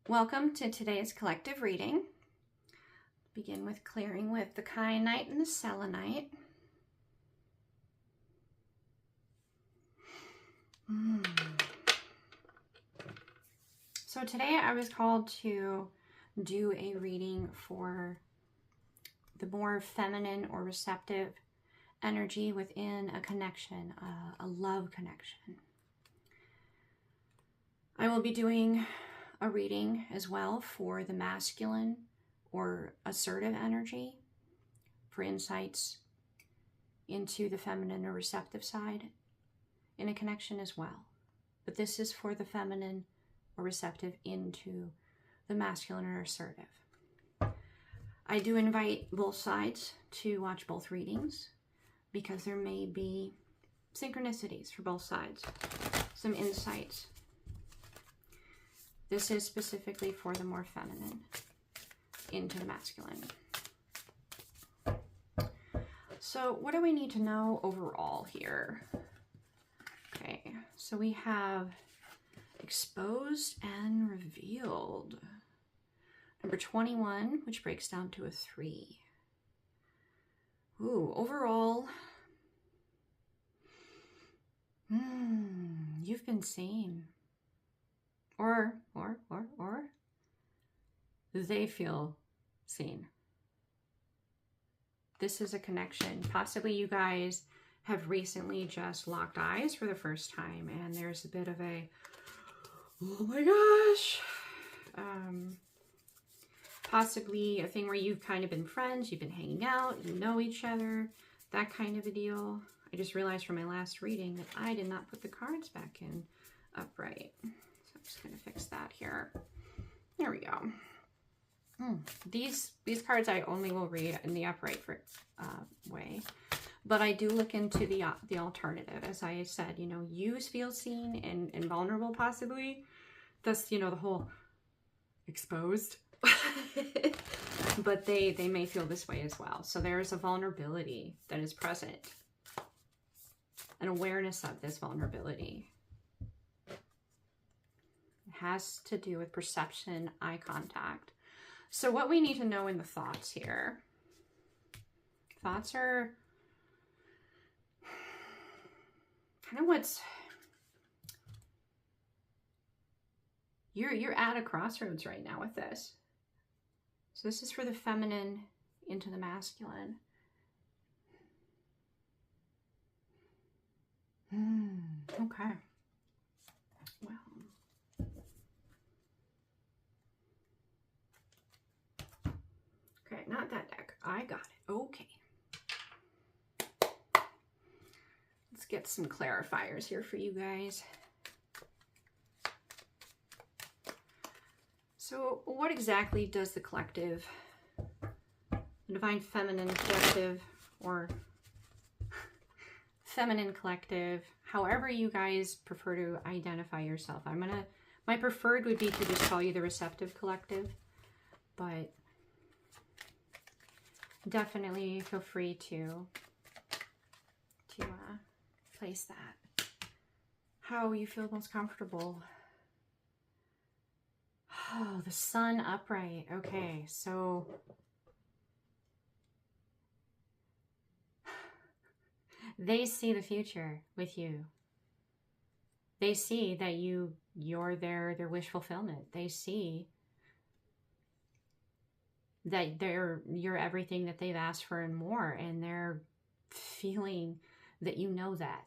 Welcome to today's collective reading. Begin with clearing with the kyanite and the selenite. So today I was called to do a reading for the more feminine or receptive energy within a connection, a love connection. I will be doing a reading as well for the masculine or assertive energy for insights into the feminine or receptive side in a connection as well. But this is for the feminine or receptive into the masculine or assertive. I do invite both sides to watch both readings because there may be synchronicities for both sides, some insights. This is specifically for the more feminine into the masculine. So what do we need to know overall here? Okay, so we have exposed and revealed. Number 21, which breaks down to a 3. Ooh, overall, you've been seen. Or they feel seen. This is a connection. Possibly you guys have recently just locked eyes for the first time and there's a bit of a, oh my gosh. Possibly a thing where you've kind of been friends, you've been hanging out, you know each other, that kind of a deal. I just realized from my last reading that I did not put the cards back in upright. I'm just going to fix that here. There we go. These cards I only will read in the upright way, but I do look into the alternative. As I said, you know, you feel seen and vulnerable possibly. That's, you know, the whole exposed. But they may feel this way as well. So there's a vulnerability that is present. An awareness of this vulnerability. Has to do with perception, eye contact. So what we need to know in the thoughts here. Thoughts are kind of what's... You're at a crossroads right now with this. So this is for the feminine into the masculine. Okay. Well. Okay, not that deck. I got it. Okay. Let's get some clarifiers here for you guys. So what exactly does the collective, the divine feminine collective, or feminine collective, however you guys prefer to identify yourself. My preferred would be to just call you the receptive collective, but definitely feel free to place that how you feel most comfortable. Oh, the sun upright. Okay, so they see the future with you. They see that you're their wish fulfillment. They see that you're everything that they've asked for and more, and they're feeling that you know that.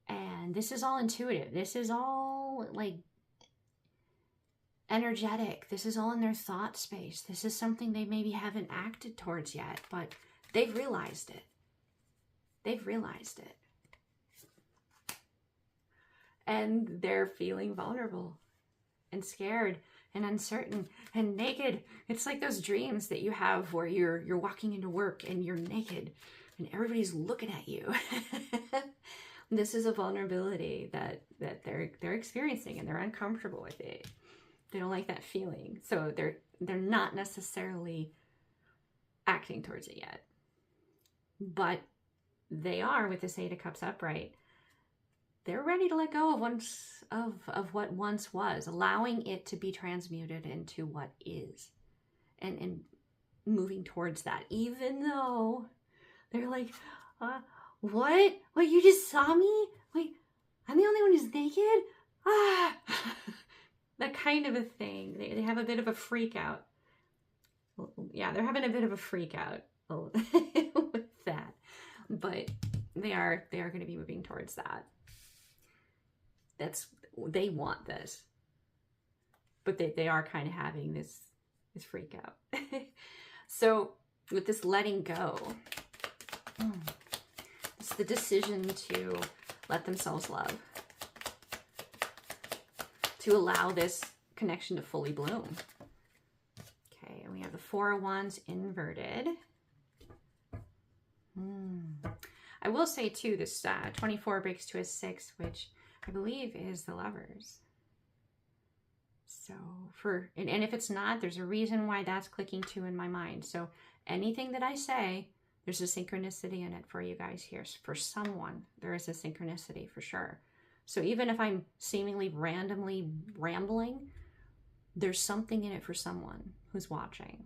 And this is all intuitive. This is all like energetic. This is all in their thought space. This is something they maybe haven't acted towards yet, but they've realized it. They've realized it. And they're feeling vulnerable and scared and uncertain and naked. It's like those dreams that you have where you're walking into work and you're naked and everybody's looking at you. This is a vulnerability that they're experiencing, and they're uncomfortable with it. They don't like that feeling. So they're not necessarily acting towards it yet. But they are, with this 8 of Cups upright, they're ready to let go of what once was, allowing it to be transmuted into what is, and moving towards that, even though they're like, what? What, you just saw me? Wait, I'm the only one who's naked? Ah! That kind of a thing. They have a bit of a freak out. Yeah, they're having a bit of a freak out with that. But they are going to be moving towards that. They want this. But they are kind of having this freak out. So with this letting go, it's the decision to let themselves love, to allow this connection to fully bloom. Okay, and we have the Four of Wands inverted. I will say too, this 24 breaks to a 6, which I believe is the Lovers. So and if it's not, there's a reason why that's clicking too in my mind. So anything that I say, there's a synchronicity in it for you guys here. For someone, there is a synchronicity for sure. So even if I'm seemingly randomly rambling, there's something in it for someone who's watching.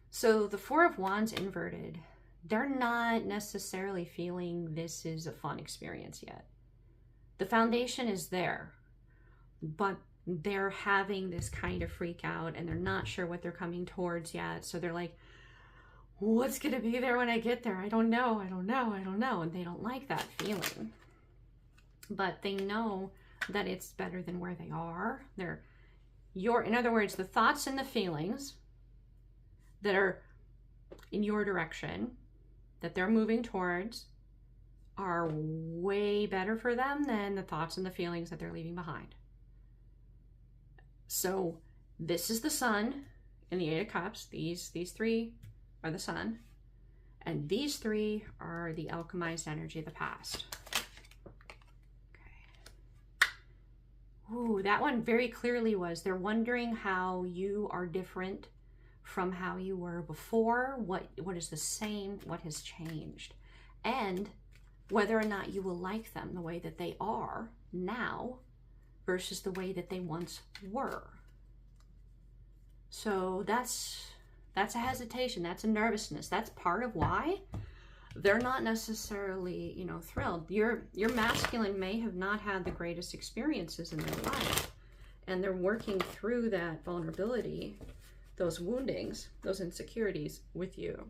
So the Four of Wands inverted, they're not necessarily feeling this is a fun experience yet. The foundation is there, but they're having this kind of freak out and they're not sure what they're coming towards yet. So they're like, what's going to be there when I get there? I don't know. And they don't like that feeling. But they know that it's better than where they are. In other words, the thoughts and the feelings that are in your direction, that they're moving towards, are way better for them than the thoughts and the feelings that they're leaving behind. So this is the Sun in the Eight of Cups. These three are the Sun. And these three are the alchemized energy of the past. Okay. Ooh, that one very clearly was, they're wondering how you are different from how you were before. What is the same? What has changed? And whether or not you will like them the way that they are now versus the way that they once were. So that's a hesitation. That's a nervousness. That's part of why they're not necessarily, thrilled. Your masculine may have not had the greatest experiences in their life, and they're working through that vulnerability, those woundings, those insecurities with you.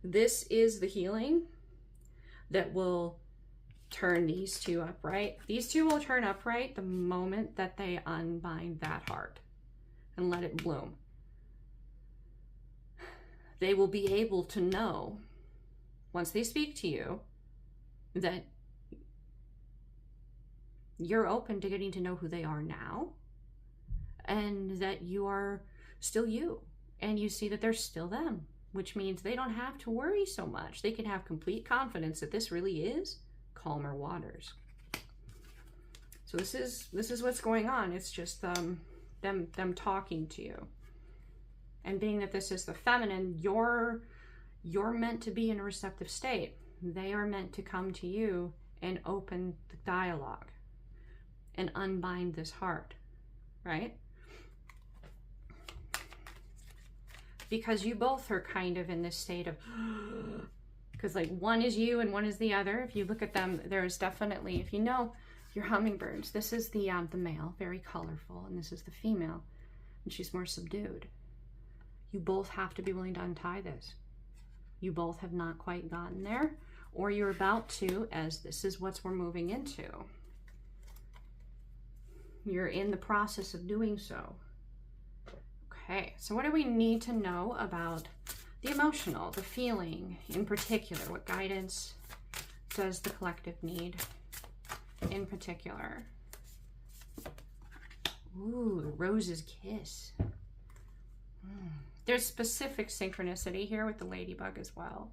This is the healing that will turn these two upright. These two will turn upright the moment that they unbind that heart and let it bloom. They will be able to know, once they speak to you, that you're open to getting to know who they are now, and that you are still you, and you see that they're still them, which means they don't have to worry so much. They can have complete confidence that this really is calmer waters. So this is what's going on. It's just them talking to you. And being that this is the feminine, you're meant to be in a receptive state. They are meant to come to you and open the dialogue and unbind this heart, right? Because you both are kind of in this state of, because like one is you and one is the other. If you look at them, there's definitely, if you know your hummingbirds, this is the male, very colorful, and this is the female, and she's more subdued. You both have to be willing to untie this. You both have not quite gotten there, or you're about to, as this is what we're moving into. You're in the process of doing so. Okay, so what do we need to know about the emotional, the feeling in particular? What guidance does the collective need in particular? Ooh, the rose's kiss. There's specific synchronicity here with the ladybug as well.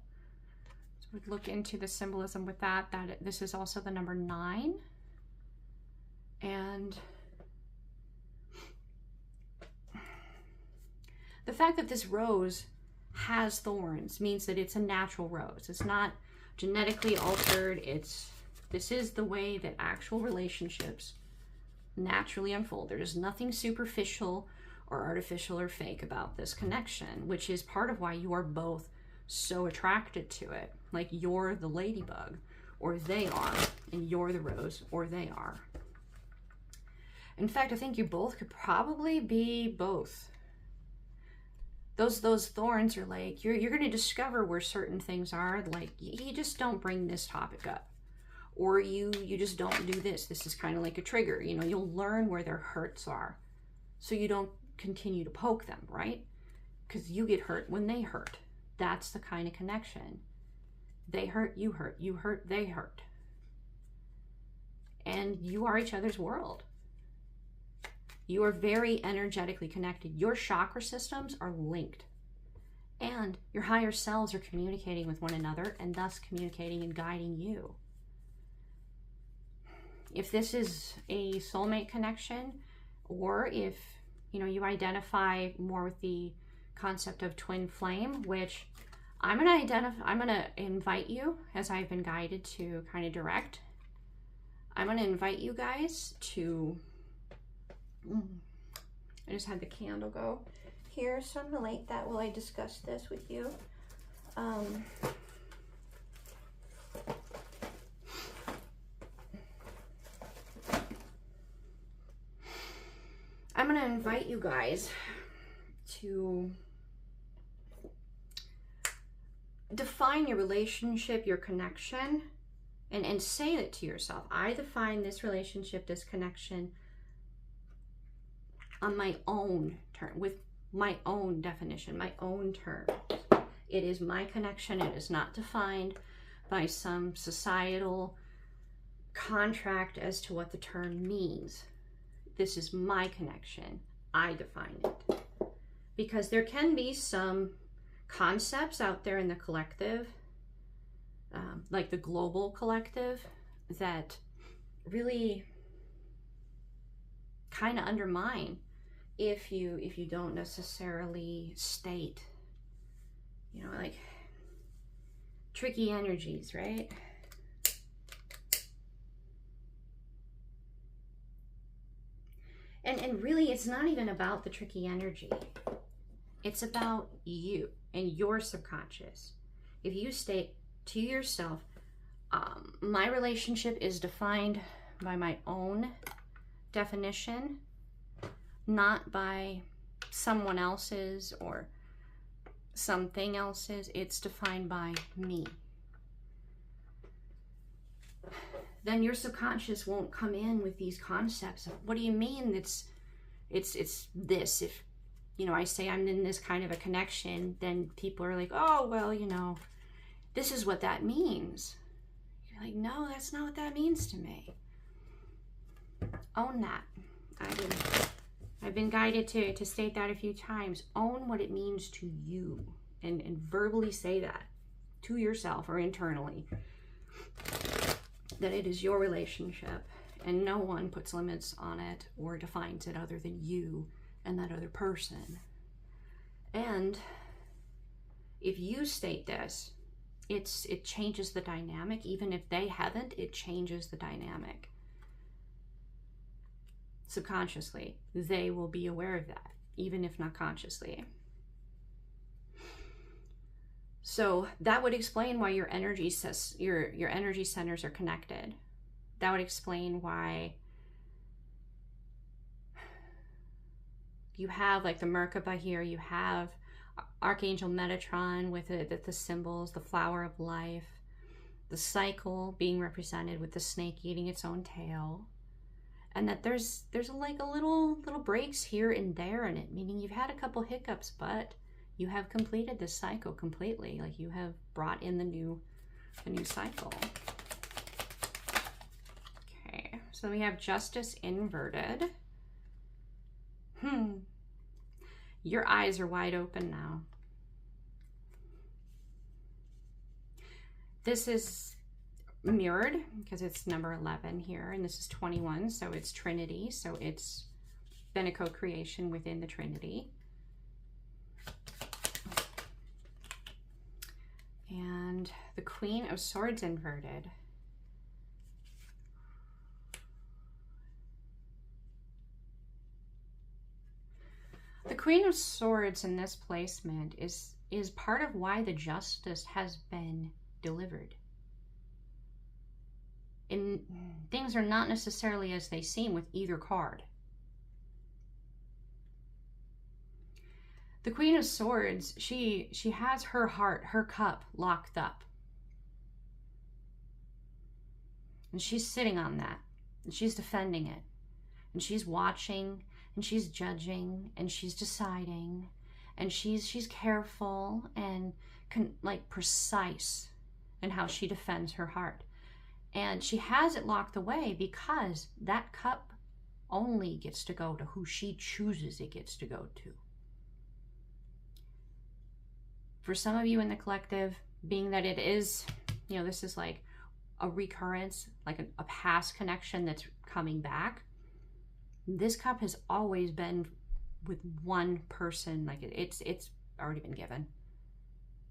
So we'd look into the symbolism with that this is also the number 9. And the fact that this rose has thorns means that it's a natural rose. It's not genetically altered. It's This is the way that actual relationships naturally unfold. There's nothing superficial or artificial or fake about this connection, which is part of why you are both so attracted to it. Like you're the ladybug, or they are, and you're the rose, or they are. In fact, I think you both could probably be both. Those thorns are like, you're going to discover where certain things are. Like, you just don't bring this topic up. Or you just don't do this. This is kind of like a trigger. You know, you'll learn where their hurts are, so you don't continue to poke them, right? Because you get hurt when they hurt. That's the kind of connection. They hurt, you hurt. You hurt, they hurt. And you are each other's world. You are very energetically connected. Your chakra systems are linked. And your higher selves are communicating with one another, and thus communicating and guiding you. If this is a soulmate connection, or if you identify more with the concept of twin flame, which I'm gonna invite you, as I've been guided to kind of direct. I'm gonna invite you guys to. I just had the candle go here, so I'm gonna light that while I discuss this with you. I'm gonna invite you guys to define your relationship, your connection, and say it to yourself. I define this relationship, this connection, on my own term, with my own definition, my own terms. It is my connection. It is not defined by some societal contract as to what the term means. This is my connection. I define it. Because there can be some concepts out there in the collective, like the global collective, that really kind of undermine if you don't necessarily state, like tricky energies, right? And really, it's not even about the tricky energy. It's about you and your subconscious. If you state to yourself, my relationship is defined by my own definition, not by someone else's or something else's. It's defined by me. Then your subconscious won't come in with these concepts of, what do you mean it's this? If I say I'm in this kind of a connection, then people are like, oh, well, this is what that means. You're like, no, that's not what that means to me. Own that. I've been guided to state that a few times. Own what it means to you, and verbally say that to yourself or internally, that it is your relationship and no one puts limits on it or defines it other than you and that other person. And if you state this, it changes the dynamic. Even if they haven't, it changes the dynamic. Subconsciously, they will be aware of that, even if not consciously. So that would explain why your energy centers are connected. That would explain why you have like the Merkaba here. You have Archangel Metatron with the symbols, the flower of life, the cycle being represented with the snake eating its own tail, and that there's like a little breaks here and there in it, meaning you've had a couple hiccups, but you have completed this cycle completely. Like you have brought in the new cycle. Okay, so we have Justice inverted. Your eyes are wide open now. This is mirrored because it's number 11 here, and this is 21, so it's Trinity, so it's been a co-creation within the Trinity. And the Queen of Swords inverted. Queen of Swords in this placement is part of why the Justice has been delivered. And things are not necessarily as they seem with either card. The Queen of Swords, she has her heart, her cup locked up. And she's sitting on that. And she's defending it. And she's watching, and she's judging, and she's deciding, and she's careful and like precise in how she defends her heart. And she has it locked away because that cup only gets to go to who she chooses it gets to go to. For some of you in the collective, being that it is, you know, this is like a recurrence, like a past connection that's coming back. This cup has always been with one person. Like it's already been given.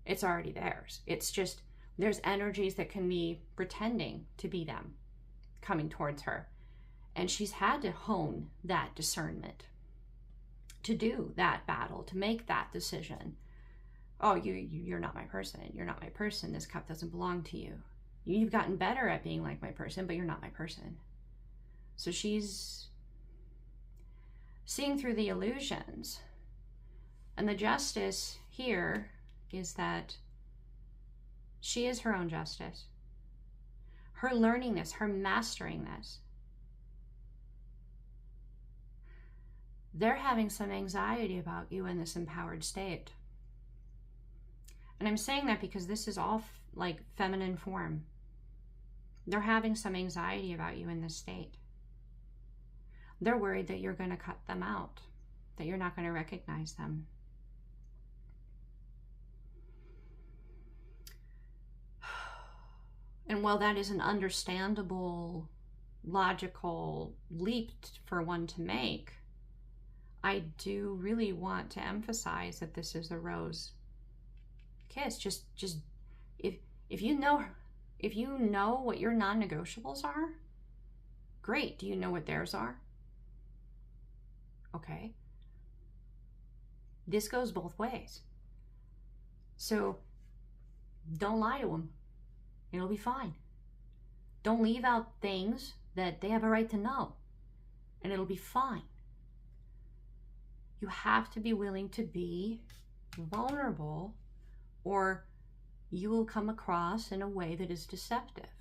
It's already theirs. It's just, there's energies that can be pretending to be them coming towards her. And she's had to hone that discernment to do that battle, to make that decision. Oh, you're not my person. You're not my person. This cup doesn't belong to you. You've gotten better at being like my person, but you're not my person. So she's seeing through the illusions. And the Justice here is that she is her own justice. Her learning this, her mastering this. They're having some anxiety about you in this empowered state. And I'm saying that because this is all like feminine form. They're having some anxiety about you in this state. They're worried that you're going to cut them out, that you're not going to recognize them. And while that is an understandable, logical leap for one to make, I do really want to emphasize that this is the rose kiss. Just if you know what your non-negotiables are, great. Do you know what theirs are? Okay. This goes both ways. So don't lie to them. It'll be fine. Don't leave out things that they have a right to know, and it'll be fine. You have to be willing to be vulnerable, or you will come across in a way that is deceptive.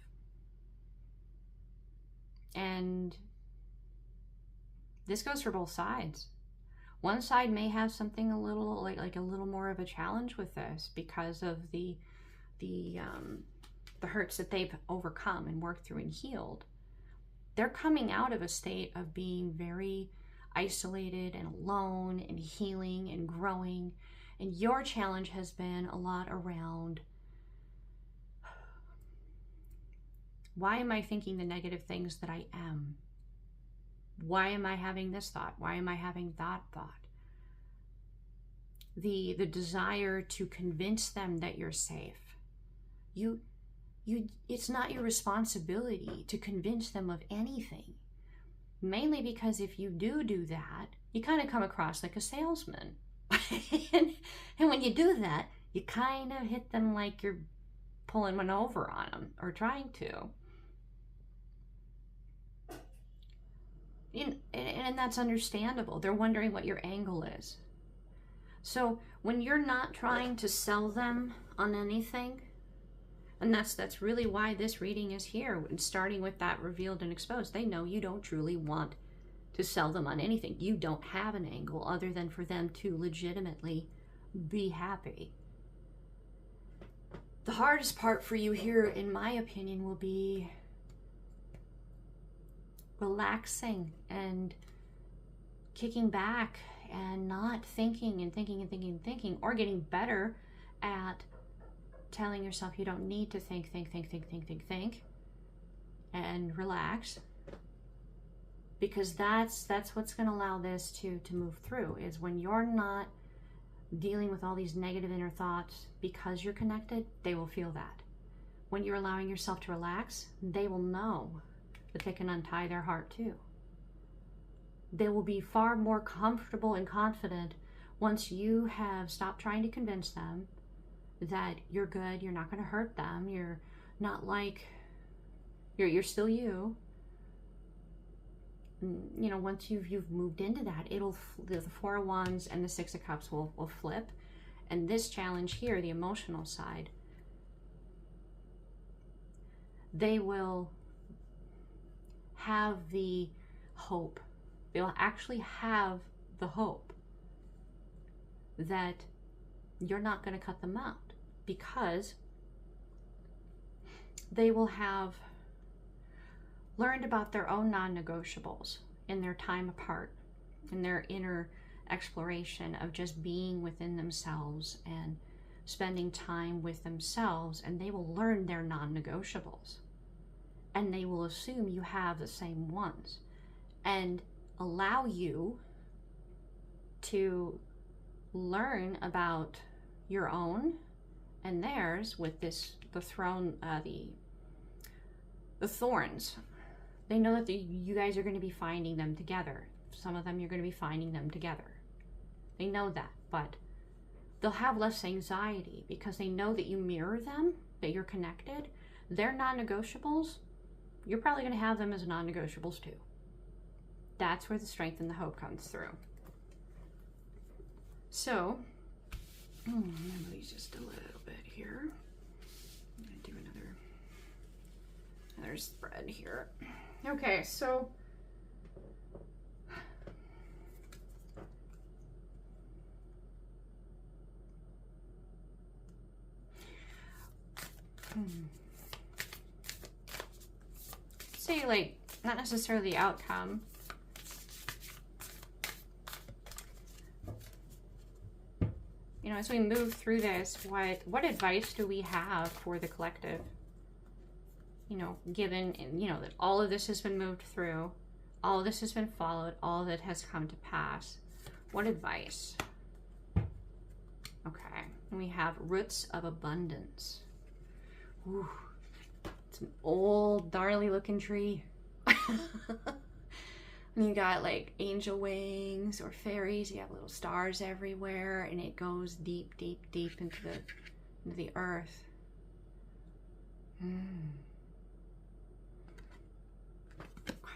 And this goes for both sides. One side may have something a little like a little more of a challenge with this because of the hurts that they've overcome and worked through and healed. They're coming out of a state of being very isolated and alone and healing and growing. And your challenge has been a lot around, why am I thinking the negative things that I am? Why am I having this thought? Why am I having that thought? The desire to convince them that you're safe. It's not your responsibility to convince them of anything. Mainly because if you do that, you kind of come across like a salesman. and when you do that, you kind of hit them like you're pulling one over on them or trying to. And that's understandable. They're wondering what your angle is. So when you're not trying to sell them on anything, and that's really why this reading is here, starting with that revealed and exposed. They know you don't truly want to sell them on anything. You don't have an angle other than for them to legitimately be happy. The hardest part for you here, in my opinion, will be relaxing and kicking back and not thinking and thinking, or getting better at telling yourself you don't need to think, and relax. Because that's what's going to allow this to move through, is when you're not dealing with all these negative inner thoughts because you're connected, they will feel that. When you're allowing yourself to relax, they will know that they can untie their heart too. They will be far more comfortable and confident Once you have stopped trying to convince them that you're good, you're not going to hurt them, you're not like, you're still you. You know, once you've moved into that, the Four of Wands and the Six of Cups will flip. And this challenge here, the emotional side, they will have the hope. They'll actually have the hope that you're not going to cut them out, because they will have learned about their own non-negotiables in their time apart, in their inner exploration of just being within themselves and spending time with themselves, and they will learn their non-negotiables, and they will assume you have the same ones and allow you to learn about your own and theirs with the thorns. They know that you guys are going to be finding them together. Some of them you're going to be finding them together. They know that, but they'll have less anxiety because they know that you mirror them, that you're connected. Their non-negotiables, you're probably going to have them as non-negotiables too. That's where the strength and the hope comes through. So, I'm going to use just a little bit here. I'm going to do another spread here. Okay, so say, like, not necessarily the outcome. You know, as we move through this, what advice do we have for the collective? You know, given, you know, that all of this has been moved through, all of this has been followed, all of it has come to pass. What advice? Okay, and we have roots of abundance. Ooh, it's an old, gnarly looking tree. And you got like angel wings or fairies, you have little stars everywhere, and it goes deep, deep, deep into the earth.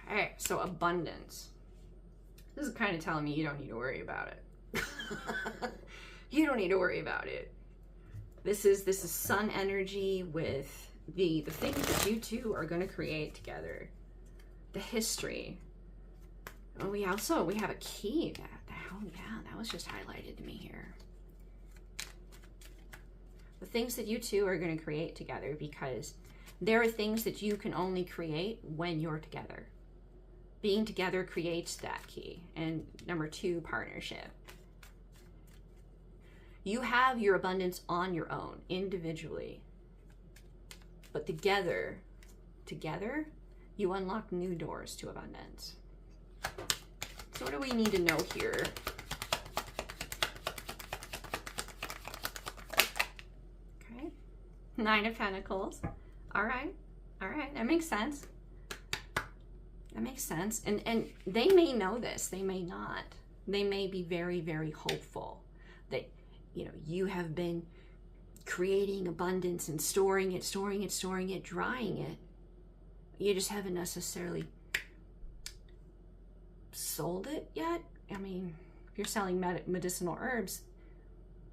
Okay, so abundance. This is kind of telling me you don't need to worry about it. You don't need to worry about it. This is sun energy with the things that you two are going to create together. The history. And we have a key. Oh yeah, that was just highlighted to me here. The things that you two are going to create together, because there are things that you can only create when you're together. Being together creates that key. And number 2, partnership. You have your abundance on your own, individually. But together, you unlock new doors to abundance. So what do we need to know here? Okay. 9 of Pentacles. All right. That makes sense. That makes sense. And they may know this. They may not. They may be very, very hopeful that, you know, you have been creating abundance and storing it, drying it. You just haven't necessarily sold it yet. I mean, if you're selling medicinal herbs,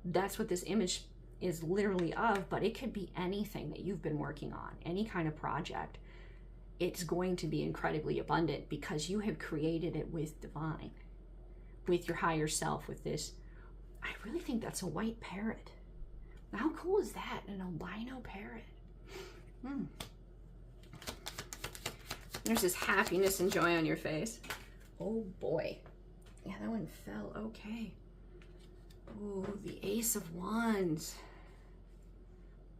that's what this image is literally of, but it could be anything that you've been working on, any kind of project. It's going to be incredibly abundant because you have created it with divine, with your higher self, with this. I really think that's a white parrot. How cool is that? An albino parrot. There's this happiness and joy on your face. Oh boy. Yeah, that one fell. Okay. Ooh, the Ace of Wands.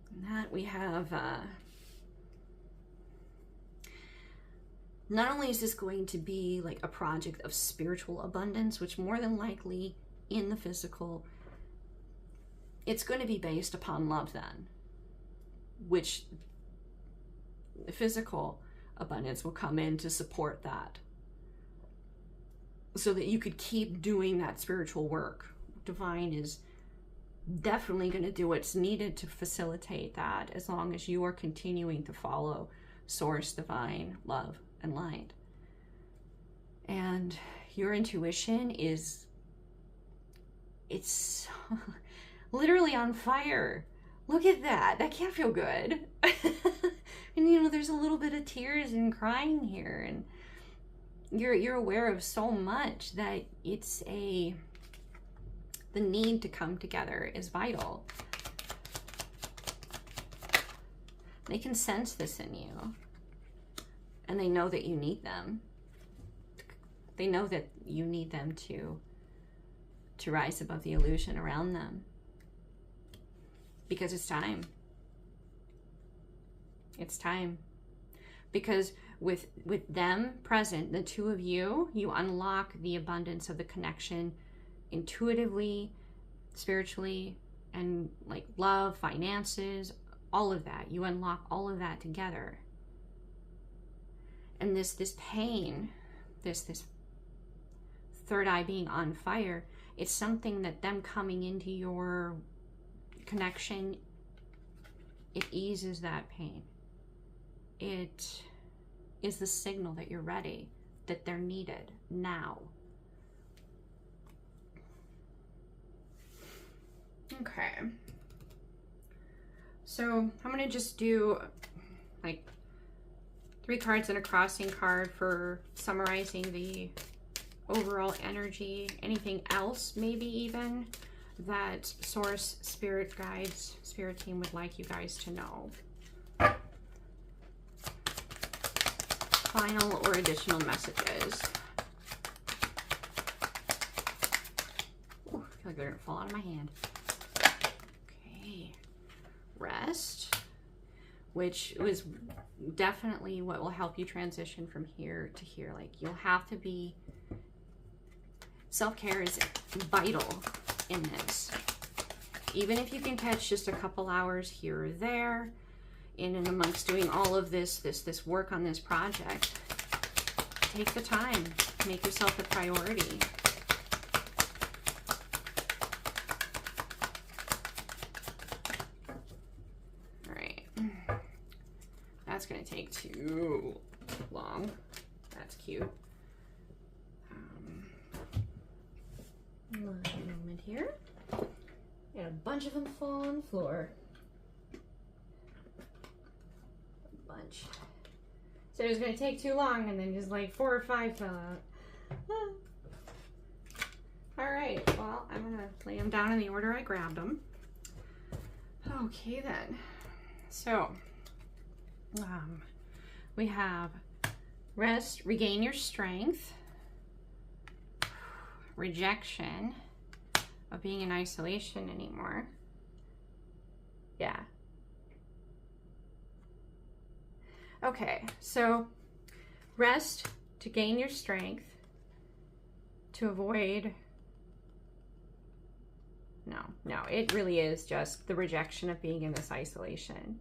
And that we have, not only is this going to be like a project of spiritual abundance, which more than likely in the physical, it's going to be based upon love then, which the physical abundance will come in to support that, so that you could keep doing that spiritual work, divine is definitely going to do what's needed to facilitate that, as long as you are continuing to follow source, divine, love, and light. And your intuition is, it's literally on fire. Look at that. That can't feel good. And you know, there's a little bit of tears and crying here, and you're aware of so much that it's the need to come together is vital. They can sense this in you, and they know that you need them. They know that you need them to rise above the illusion around them, because it's time. It's time. Because with them present, the two of you, you unlock the abundance of the connection intuitively, spiritually, and like love, finances, all of that. You unlock all of that together. And this pain, this third eye being on fire, it's something that them coming into your connection, it eases that pain. It is the signal that you're ready, that they're needed now. Okay. So I'm going to just do like 3 cards and a crossing card for summarizing the overall energy. Anything else maybe even that source, spirit guides, spirit team would like you guys to know. Final or additional messages. Ooh, I feel like they're gonna fall out of my hand. Okay. Rest, which was definitely what will help you transition from here to here. Like, you'll have to be, self-care is vital in this. Even if you can catch just a couple hours here or there, in and amongst doing all of this work on this project, take the time, make yourself a priority. All right, that's gonna take too long. That's cute. One moment here. Got a bunch of them fall on the floor. So it was going to take too long, and then just like 4 or 5 fell out. All right, well, I'm going to lay them down in the order I grabbed them. Okay then. So we have rest, regain your strength, rejection of being in isolation anymore. Yeah. Okay, so rest to gain your strength, to avoid, no, it really is just the rejection of being in this isolation.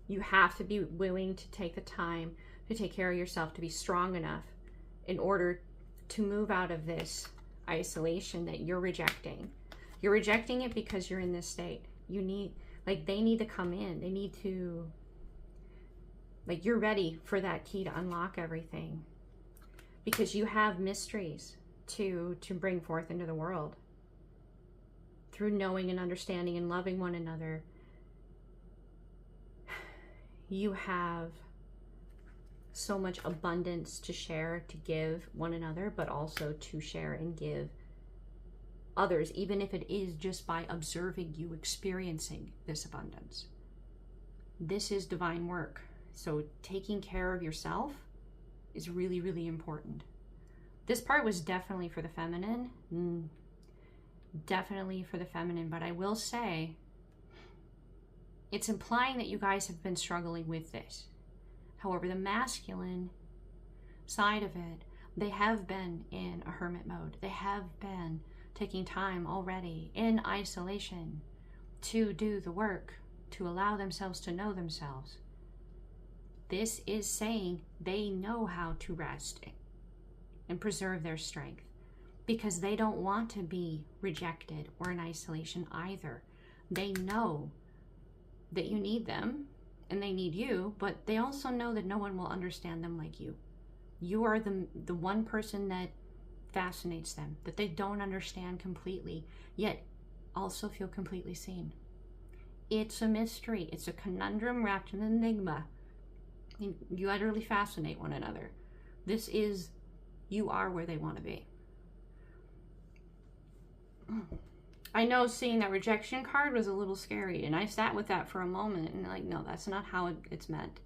You have to be willing to take the time to take care of yourself, to be strong enough in order to move out of this isolation that you're rejecting. You're rejecting it because you're in this state. You need, like, they need to come in. They need to, like, you're ready for that key to unlock everything, because you have mysteries to bring forth into the world through knowing and understanding and loving one another. You have so much abundance to share, to give one another, but also to share and give others, even if it is just by observing you experiencing this abundance. This is divine work. So taking care of yourself is really, really important. This part was definitely for the feminine. Definitely for the feminine. But I will say, it's implying that you guys have been struggling with this. However, the masculine side of it, they have been in a hermit mode. They have been taking time already in isolation to do the work, to allow themselves to know themselves. This is saying they know how to rest and preserve their strength. because they don't want to be rejected or in isolation either. They know that you need them and they need you, but they also know that no one will understand them like you. You are the one person that fascinates them, that they don't understand completely, yet also feel completely seen. It's a mystery. It's a conundrum wrapped in an enigma. You utterly fascinate one another. This is, you are where they want to be. I know seeing that rejection card was a little scary, and I sat with that for a moment and like, no, that's not how it's meant.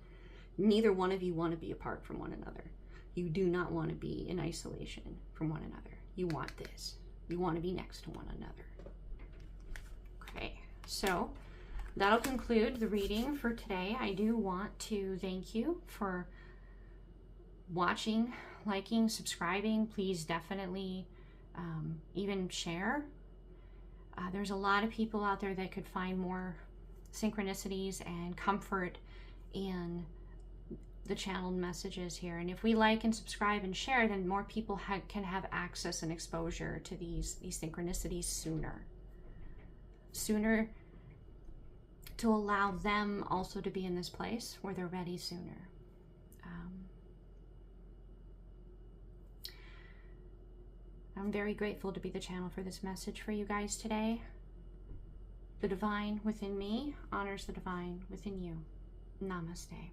Neither one of you want to be apart from one another. You do not want to be in isolation from one another. You want this. You want to be next to one another. Okay, so that'll conclude the reading for today. I do want to thank you for watching, liking, subscribing. Please definitely even share. There's a lot of people out there that could find more synchronicities and comfort in the channeled messages here. And if we like and subscribe and share, then more people can have access and exposure to these synchronicities sooner, to allow them also to be in this place where they're ready sooner. I'm very grateful to be the channel for this message for you guys today. The divine within me honors the divine within you. Namaste.